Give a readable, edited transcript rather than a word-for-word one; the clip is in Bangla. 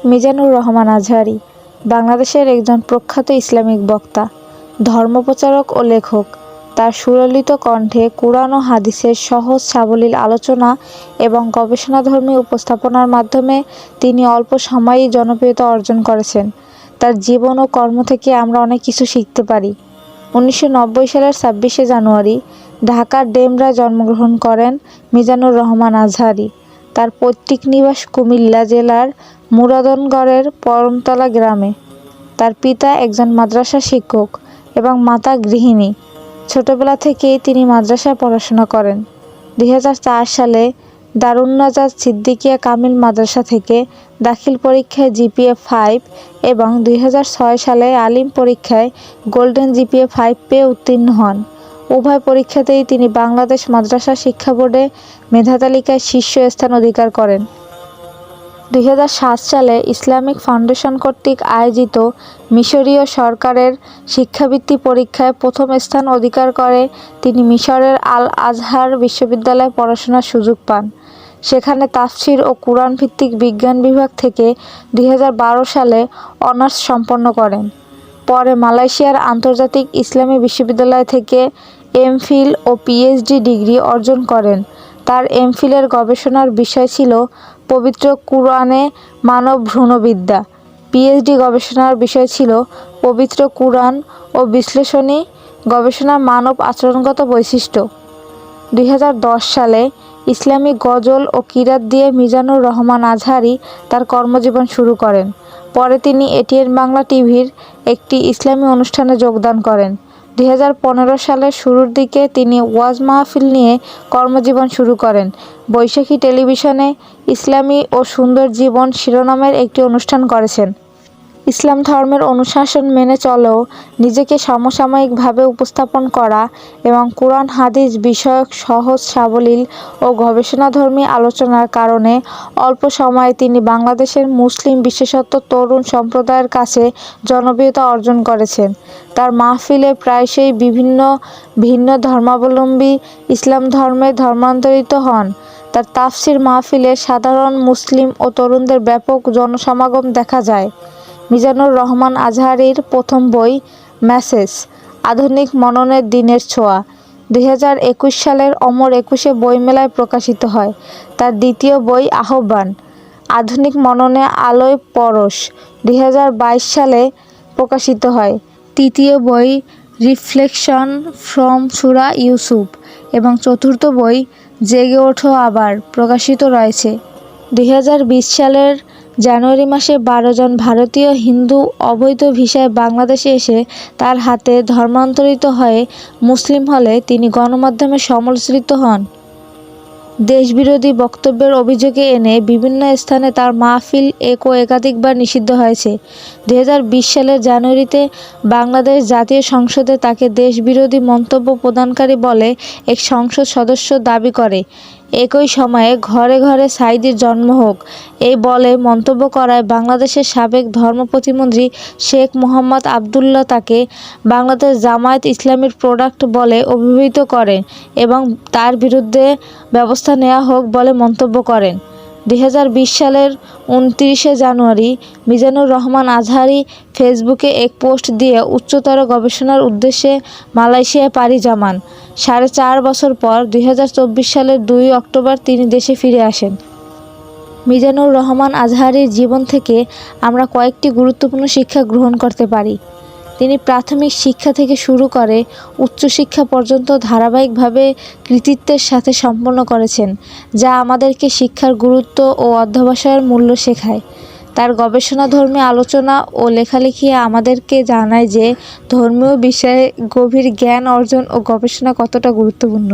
মিজানুর রহমান আজহারী বাংলাদেশের একজন প্রখ্যাত ইসলামিক বক্তা, ধর্মপ্রচারক ও লেখক। তার সুললিত কণ্ঠে কুরআন ও হাদিসের সহজ সাবলীল আলোচনা এবং গবেষণাধর্মী উপস্থাপনার মাধ্যমে তিনি অল্প সময়েই জনপ্রিয়তা অর্জন করেছেন। তার জীবন ও কর্ম থেকে আমরা অনেক কিছু শিখতে পারি। 1990 সালের 26শে জানুয়ারি ঢাকার ডেমরায় জন্মগ্রহণ করেন মিজানুর রহমান আজহারী। তার পৈতৃক নিবাস কুমিল্লা জেলার মুরাদনগরের পরমতলা গ্রামে। তার পিতা একজন মাদ্রাসা শিক্ষক এবং মাতা গৃহিণী। ছোটবেলা থেকেই তিনি মাদ্রাসায় পড়াশোনা করেন। 2004 সালে দারুন্নাজাত সিদ্দিকিয়া কামিল মাদ্রাসা থেকে দাখিল পরীক্ষায় জিপিএ 5 এবং 2006 সালে আলিম পরীক্ষায় গোল্ডেন জিপিএ 5 পেয়ে উত্তীর্ণ হন। উভয় পরীক্ষাতেই তিনি বাংলাদেশ মাদ্রাসা শিক্ষা বোর্ডে মেধা তালিকায় শীর্ষ স্থান অধিকার করেন। 2007 সালে ইসলামিক ফাউন্ডেশন কর্তৃক আয়োজিত মিশরীয় সরকারের শিক্ষাবৃত্তি পরীক্ষায় প্রথম স্থান অধিকার করে তিনি মিশরের আল আজহার বিশ্ববিদ্যালয়ে পড়াশোনার সুযোগ পান। সেখানে তাফসির ও কুরআন ভিত্তিক বিজ্ঞান বিভাগ থেকে 2012 সালে অনার্স সম্পন্ন করেন। পরে মালয়েশিয়ার আন্তর্জাতিক ইসলামী বিশ্ববিদ্যালয় থেকে এমফিল ও পিএইচডি ডিগ্রি অর্জন করেন। তার এমফিলের গবেষণার বিষয় ছিল পবিত্র কুরআনে মানব ভ্রূণবিদ্যা। পিএইচডি গবেষণার বিষয় ছিল পবিত্র কুরআন ও বিশ্লেষণী গবেষণা মানব আচরণগত বৈশিষ্ট্য। 2010 সালে ইসলামী গজল ও কিরাত দিয়ে মিজানুর রহমান আজহারী তার কর্মজীবন শুরু করেন। পরে তিনি এটিএন বাংলা টিভির একটি ইসলামী অনুষ্ঠানে যোগদান করেন। 2015 সালের শুরুর দিকে তিনি ওয়াজ মাহফিল নিয়ে কর্মজীবন শুরু করেন। বৈশাখী টেলিভিশনে ইসলামী ও সুন্দর জীবন শিরোনামের একটি অনুষ্ঠান করেছেন। ইসলাম ধর্মের অনুশাসন মেনে চলেও নিজেকে সমসাময়িকভাবে উপস্থাপন করা এবং কুরআন হাদিস বিষয়ক সহজ সাবলীল ও গবেষণাধর্মী আলোচনার কারণে অল্প সময়ে তিনি বাংলাদেশের মুসলিম বিশেষত তরুণ সম্প্রদায়ের কাছে জনপ্রিয়তা অর্জন করেছেন। তার মাহফিলে প্রায়শই ভিন্ন ধর্মাবলম্বী ইসলাম ধর্মে ধর্মান্তরিত হন। তার তাফসির মাহফিলে সাধারণ মুসলিম ও তরুণদের ব্যাপক জনসমাগম দেখা যায়। মিজানুর রহমান আজহারীর প্রথম বই মেসেজ, আধুনিক মননের দিনের ছোঁয়া 2021 সালের অমর 21শে বইমেলায় প্রকাশিত হয়। তার দ্বিতীয় বই আহ্বান, আধুনিক মননে আলোয় পরশ 2022 সালে প্রকাশিত হয়। তৃতীয় বই রিফ্লেকশন ফ্রম সূরা ইউসুফ এবং চতুর্থ বই জেগে ওঠো আবার প্রকাশিত রয়েছে। 2020 সালের জানুয়ারি মাসে 12 জন ভারতীয় হিন্দু অবৈধ ভিসায় বাংলাদেশে এসে তার হাতে ধর্মান্তরিত হয়ে মুসলিম হলে তিনি গণমাধ্যমে সমালোচিত হন। দেশবিরোধী বক্তব্যের অভিযোগে এনে বিভিন্ন স্থানে তার মাহফিল একাধিকবার নিষিদ্ধ হয়েছে। 2020 সালের জানুয়ারিতে বাংলাদেশ জাতীয় সংসদে তাকে দেশবিরোধী মন্তব্য প্রদানকারী বলে এক সংসদ সদস্য দাবি করে। একই সময়ে ঘরে ঘরে সাঈদীর জন্ম হোক এই বলে মন্তব্য করায় বাংলাদেশের সাবেক ধর্ম প্রতিমন্ত্রী শেখ মোহাম্মদ আবদুল্লাহ তাকে বাংলাদেশ জামায়াত ইসলামীর প্রোডাক্ট বলে অভিহিত করেন এবং তার বিরুদ্ধে ব্যবস্থা নেওয়া হোক বলে মন্তব্য করেন। 2020 সালের 29শে জানুয়ারি মিজানুর রহমান আজহারী ফেসবুকে এক পোস্ট দিয়ে উচ্চতর গবেষণার উদ্দেশ্যে মালয়েশিয়ায় পাড়ি জমান। 4.5 বছর পর 2024 সালের 2 অক্টোবর তিনি দেশে ফিরে আসেন। মিজানুর রহমান আজহারীর জীবন থেকে আমরা কয়েকটি গুরুত্বপূর্ণ শিক্ষা গ্রহণ করতে পারি। তিনি প্রাথমিক শিক্ষা থেকে শুরু করে উচ্চশিক্ষা পর্যন্ত ধারাবাহিকভাবে কৃতিত্বের সাথে সম্পন্ন করেছেন, যা আমাদেরকে শিক্ষার গুরুত্ব ও অধ্যবসায়ের মূল্য শেখায়। তার গবেষণাধর্মী আলোচনা ও লেখালেখি আমাদেরকে জানায় যে ধর্মীয় বিষয়ে গভীর জ্ঞান অর্জন ও গবেষণা কতটা গুরুত্বপূর্ণ।